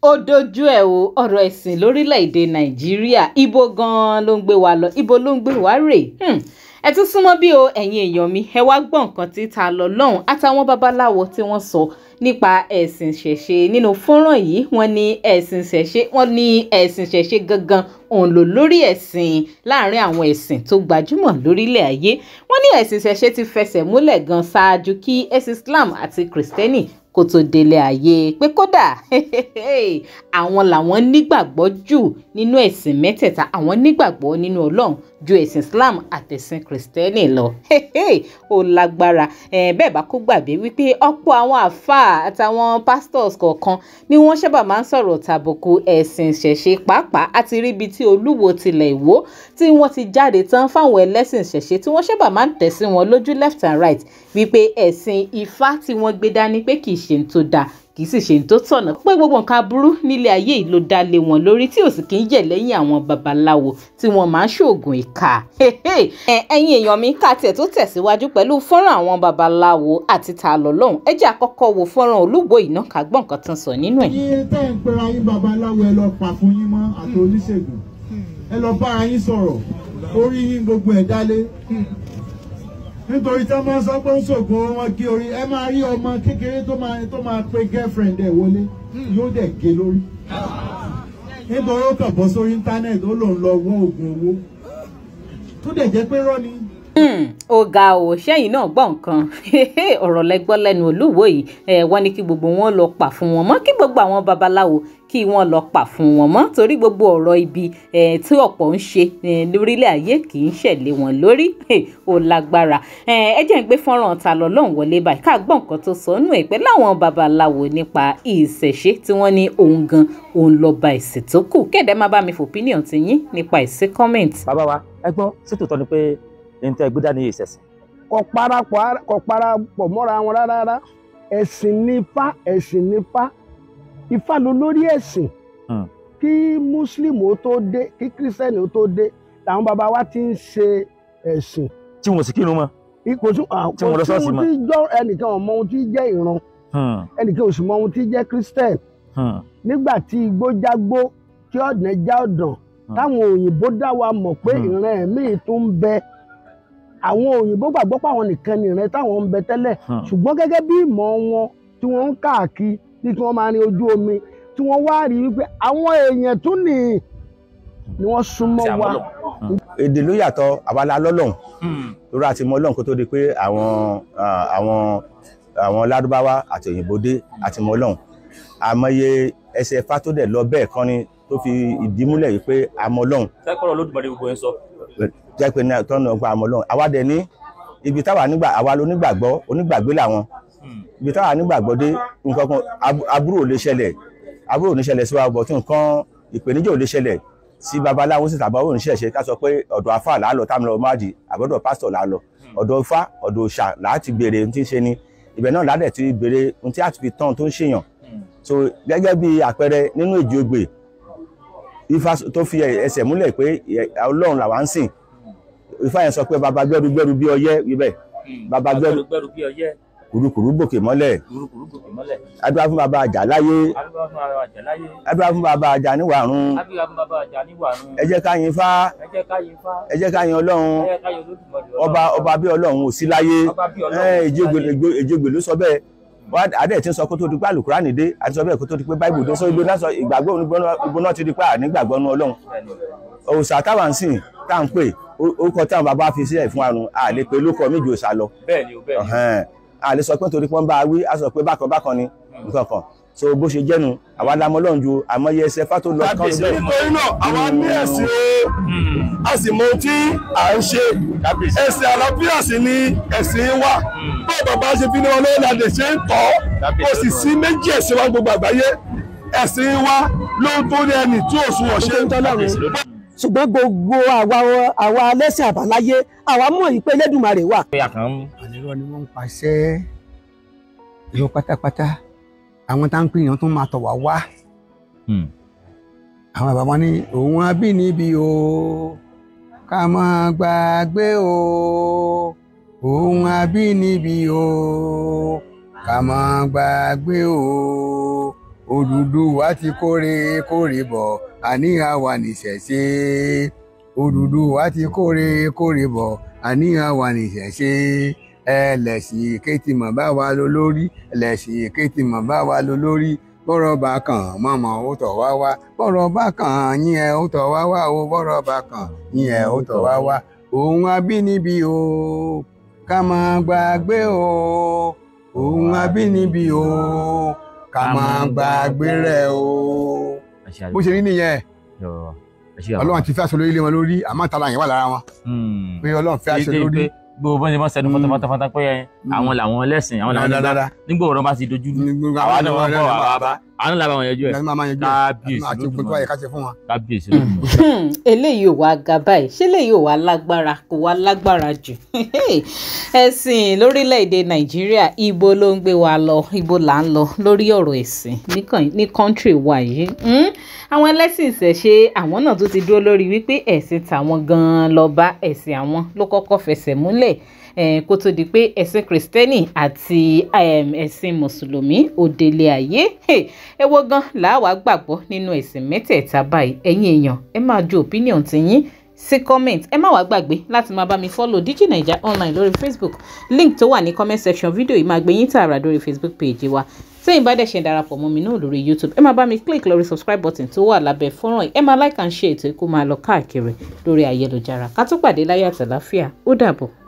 ó dojú ẹ̀ o ọ̀rọ̀ ẹ̀sìn lórílẹ̀‐èdè nàìjíríà ibo gan-an ló ń gbé wa lọ ibo ló ń gbé wa rè ẹ tún súnmọ́ bí o ẹ̀yin èèyàn mi ẹ wá gbọ́ nǹkan tí ta lọ lọ́hùn àtàwọn babaláwo tí wọ́n sọ nípa ẹ̀sìn ìṣẹ̀ṣe nínú fọ́nrán yìí wọ́n ní ẹ̀sìn ìṣẹ̀ṣe gangan òun lò lórí ẹ̀sìn láàrin àwọn ẹ̀sìn tó gbajúmọ̀ lórílẹ̀ ayé wọ́n ní ẹ̀sìn ìṣẹ̀ṣe ti fẹsẹ̀ múlẹ̀ gan ṣáájú kí ẹ̀sìn Islam àti Kristẹni kó tó délé ayé pé kódà àwọn làwọn nígbàgbọ́ jù nínú ẹ̀sìn mẹ́tẹ̀ẹ̀ta àwọn nígbàgbọ́ nínú Ọlọ́run ju ẹ̀sìn Islam àtẹ̀sìn Kristẹni lọ ó lágbára bẹ́ẹ̀ bá kó gbàgbé wípé ọ̀pọ̀ àwọn àfáà àtàwọn pastors kọ̀ọ̀kan ni wọ́n sábà máa ń sọ̀rọ̀ tàbùkù ẹ̀sìn ìṣẹ̀ṣe pàápàá àti ríbi tí Olúwo tilẹ̀ Ìwó tí wọ́n ti jáde tán fáwọn ẹlẹ́sìn ìṣẹ̀ṣe tí wọ́n sábà máa ń tẹ̀ sí wọn lójú left and right wípé ẹ̀sìn Ifá tí wọ́n gbé dání pé kì í ṣe ń tó dáa kì í sì ṣe ń tó tọ̀nà pé gbogbo nǹkan aburú nílé ayé yìí ló dá lé wọn lórí tí ò sì kì í jẹ̀ lẹ́yìn àwọn babaláwo tí wọ́n máa ń ṣoògùn ìka. ẹ̀yin èèyàn mi ká tiẹ̀ tó tẹ̀síwájú pẹ̀lú fọ́nrán àwọn babaláwo àti ta lọ lọ́hùn ẹ jẹ́ àkọ́kọ́ wo fọ́nrán Olúwo iná ká gbọ́ nǹkan tán sọ nínú ẹ̀. iye tẹ́ ń pera yín babaláwo ẹ lọ pa fún yín mọ́ àti oníṣègùn ẹ lọ bára yín sọ̀rọ̀ orí yín gbogbo ẹ̀ dálé nítorí tí wọ́n sọ pé ń ṣògùn wọn gé orí ẹ máa rí ọmọ kékeré tó máa pe girlfriend ẹ̀ wọlé yóò dẹ̀ gé lórí nítorí ó kàn bọ́ sórí íńtánẹ́ẹ̀tì ó lòun lọ wọ́n oògùn owó tó dẹ̀ jẹ́ pé rọ́ ni. ó ga ò ṣẹ́yìn náà gbọ́ nǹkan ọ̀rọ̀ lẹ́gbọ́ lẹ́nu Olúwo yìí wọ́n ní kí gbogbo wọn lọ pa fún wọn mọ́ kí gbogbo àwọn babaláwo kí wọ́n lọ pa fún wọn mọ́ torí gbogbo ọ̀rọ̀ ibi tí ọ̀pọ̀ ń ṣe lórílẹ̀ ayé kì í ṣẹ̀lẹ̀ wọn lórí ó lágbára ẹ jẹ́ ń gbé fọ́nrán ta lọ lọ́hùn wọlé báyìí ká gbọ́ nǹkan tó sọ nù ẹ̀ pẹ́ láwọn babaláwo nípa ìṣẹ̀ṣe tí wọ́n ní òun gan òun lọ́ba ìsìn tó kù kẹ́ẹ̀dẹ́ má bá mi fòpínìyàn ti yín nípa ìsìn comment. bàbá wa ẹ gbọ́ sí tòótọ́ ni pé ẹni tẹ́ gbé dání ìṣẹ̀sìn. kò parapọ̀ mọ́ra wọn rárá ẹ̀sìn nífá Ifá ló lórí ẹ̀sìn kí Muslim ó tó dé kí Kírísítẹ́nì ó tó dé làwọn bàbá wa ti ń ṣe ẹ̀sìn. tí wọn sì kírun mọ́. tí wọn lọ sọ́ọ̀sì mọ́. ẹnìkan ò mọ ohun tí jẹ́ ìran ẹnìkan ò sì mọ ohun tí jẹ́ Kírísítẹ́nì. nígbà tí igbó jágbó tí ọ̀dàn já ọ̀dàn táwọn òyìnbó dá wa mọ̀ pé ìran ẹ̀mí tó ń bẹ àwọn òyìnbó gbàgbọ́ pé àwọn nìkan ni ìran táwọn ń bẹ tẹ́lẹ̀ ṣùgbọ́n gẹ́gẹ́ bí ìmọ̀ wọn tí wọ́n ń káàkiri tí wọ́n máa ní ojú omi tí wọ́n wá rí wípé àwọn èèyàn tún ni wọ́n súnmọ́ wa. èdè ló yàtọ̀ àbálá lọ́lọ́hùn lórí àti mọ Ọlọ́hun kó tó di pé àwọn lárúbáwá àti òyìnbó dé àti mọ Ọlọ́hun àmọye ẹsẹ̀ Ifá tó dẹ̀ lọ bẹ́ẹ̀ kan ni tó fi ìdí múlẹ̀ yìí pé àmọ́ Ọlọ́hun. sẹ́kọ̀rọ̀ Olódùmarè gbogbo ẹ̀ ń sọ. jẹ́ pé tọ́nà ọgbà àmọ́ Ọlọ́hun àwa dẹ̀ ní ibi táwa àwa lónígbàgbọ́ onígbàgbé làwọn ibi táwa nígbàgbọ́ dé nǹkan kan aburú ò lè ṣẹlẹ̀ sí wa bọ̀ tí nǹkan ìpèníjà ò lè ṣẹlẹ̀ sí babaláwo sí tàbí àwọn oníṣẹ̀ṣe ká sọ pé ọ̀dọ̀ afá là á lọ táwọn ọmọ àdì àbọ̀dọ̀ pásítọ̀ là á lọ ọ̀dọ̀ Ifá ọ̀dọ̀ òòṣà là á ti béèrè ohun tí ń ṣe ni ibẹ̀ náà ládẹ̀ ti béèrè ohun tí a ti fi tán tó ń ṣèyàn so gẹ́gẹ́ bí àpẹẹrẹ nínú Èjì Ogbè Ifá tó fi ẹsẹ̀ múlẹ̀ pé Ọlọ́run làwa ń sìn Ifá yẹn sọ pé baba gbẹ́rú bí ọyẹ́ wíbẹ̀ baba gbẹ́rú bí ọyẹ́ kùrukùru gòkè mọ́lẹ̀ adúlá fún baba àjà láyé adúlá fún baba àjà níwàrún ẹ jẹ́ ká yin Ifá ẹ jẹ́ ká yin Ọlọ́run ọba bí Ọlọ́run ò sí láyé Èjì Ogbè ló sọ bẹ́ẹ̀ adé tí ń sọ kó tó di pé Àlùkùránì dé àti sọ bẹ́ẹ̀ kó tó di pé Báíbù dé sọ ibi náà sọ ìgbàgbọ́ ibo náà ti di pé ànígbàgbọ́ nu Ọlọ́run òòṣà táwa ń sìn tá à ń pè orúkọ táwọn bàbá fi sílẹ̀ fún àrùn àlè pé lókọ méjì òòṣà lọ àlè sọ pé torí pé wọ́n bá wí á sọ pé bákan ni nǹkan kan so bó ṣe jẹ́nu àwa la mọ̀ Ọlọ́run ju àmọye ẹsẹ̀ Ifá tó lọ kán níbẹ̀. nítorí náà àwa ní ẹ̀sìn a sì mọ ohun tí à ń ṣe ẹ̀sìn àlàáfíà sì ni ẹ̀sìn wa bó bàbá ṣe fi ní wọn lọ́wọ́ la lè ṣe ń tọ́ kó sì sí méjì ẹ̀sìn wa gbogbo àgbáyé ẹ̀sìn wa ló ń tó ní ẹni tí òṣùwọ̀n ṣe ń tọ́lọ́run. ṣùgbọ́n gbogbo àwa lẹ́sìn àbáláyé àwa mọ̀ yìí pé Elédùmarè wà. àlérò ni wọ́n ń pàṣẹ ìlú pátápátá àwọn tá ń pè yàn tó máa tọ̀ wá wá. àwọn bàbá ní òun abínibí o ká má gbàgbé o òun abínibí o ká má gbàgbé o Odùduwà ti kórè bọ̀ àníyàn wa nìṣẹ̀ṣe. Odùduwà ti kórè bọ̀ àníyàn wa nìṣẹ̀ṣe. Ẹlẹ́sìn èké mọ̀ bá wa lọ lórí. Ẹlẹ́sìn èké mọ̀ bá wa lọ lórí. Bọ́rọ̀ bá kàn mọ̀mọ́ ó tọ̀ wá wá. Bọ́rọ̀ bá kàn yín ẹ ó tọ̀ wá wá o. Bọ́rọ̀ bá kàn yín ẹ ó tọ̀ wá wá. Ohun abínibí o ká má gbàgbé o. Ohun abínibí o ká má gbàgbé rẹ̀ o. Bó ṣe rí nìyẹn. Ọlọ́run ti fẹ́ aṣọ lórí ilé wọn lórí àmọ́ ìtara yẹn wà lára wọn. Pé Ọlọ́run fẹ́ aṣọ lórí. Gbogbo bọ́n ṣe máa ń sẹ́nu fọ́tọ́fọ́tọ́ pé àwọn làwọn lẹ́sìn àwọn làwọn nígbà nígbà ọ̀rọ̀ bá ti dojú àwọn náà wọ́n bọ̀ wá bá àwọn làwọn àwọn yanjú ẹ̀ kábíyèsí eléyìí ò wá ga báyìí ṣé eléyìí ò wá lágbára kò wá lágbára jù ẹ̀sìn lórílẹ̀‐èdè Nàìjíríà ibo ló ń gbé wa lọ ibo là ń lọ lórí ọ̀rọ̀ ẹ̀sìn ní kọ́ńtírì wa yìí àwọn ẹlẹ́sìn ìṣẹ̀ṣe àwọn náà tó ti dúró lórí wípé ẹ̀sìn tàwọn gan-an lọ bá ẹ̀sìn àwọn ló kọ́kọ́ fẹsẹ̀ múlẹ̀ kó tó di pé ẹ̀sìn kìrìsìtẹ́nì àti ẹ̀sìn mùsùlùmí òdèlé ayé èwo gan làwa gbàgbọ́ nínú ẹ̀sìn mẹ́tẹ̀ẹ̀ta báyìí ẹ̀yin èèyàn ẹ máa ju opinion tiyín sí comment ẹ má wàá gbàgbé láti máa bá mi follow DigiNaija online lórí Facebook link tó wà ní comment section fídíò yìí máa gbé yín tààrà lórí Facebook page wa sẹ́yìn bá dẹ̀ ṣe darapọ̀ mọ́ mi náà lórí YouTube ẹ máa bá mi click lórí subscribe button tó wà lábẹ́ fọ́nrán yìí ẹ máa like and share ètò kó máa lọ káàkiri lórí ayélujára ká tó pàdé láyé àtàláfíà ó dàbọ̀.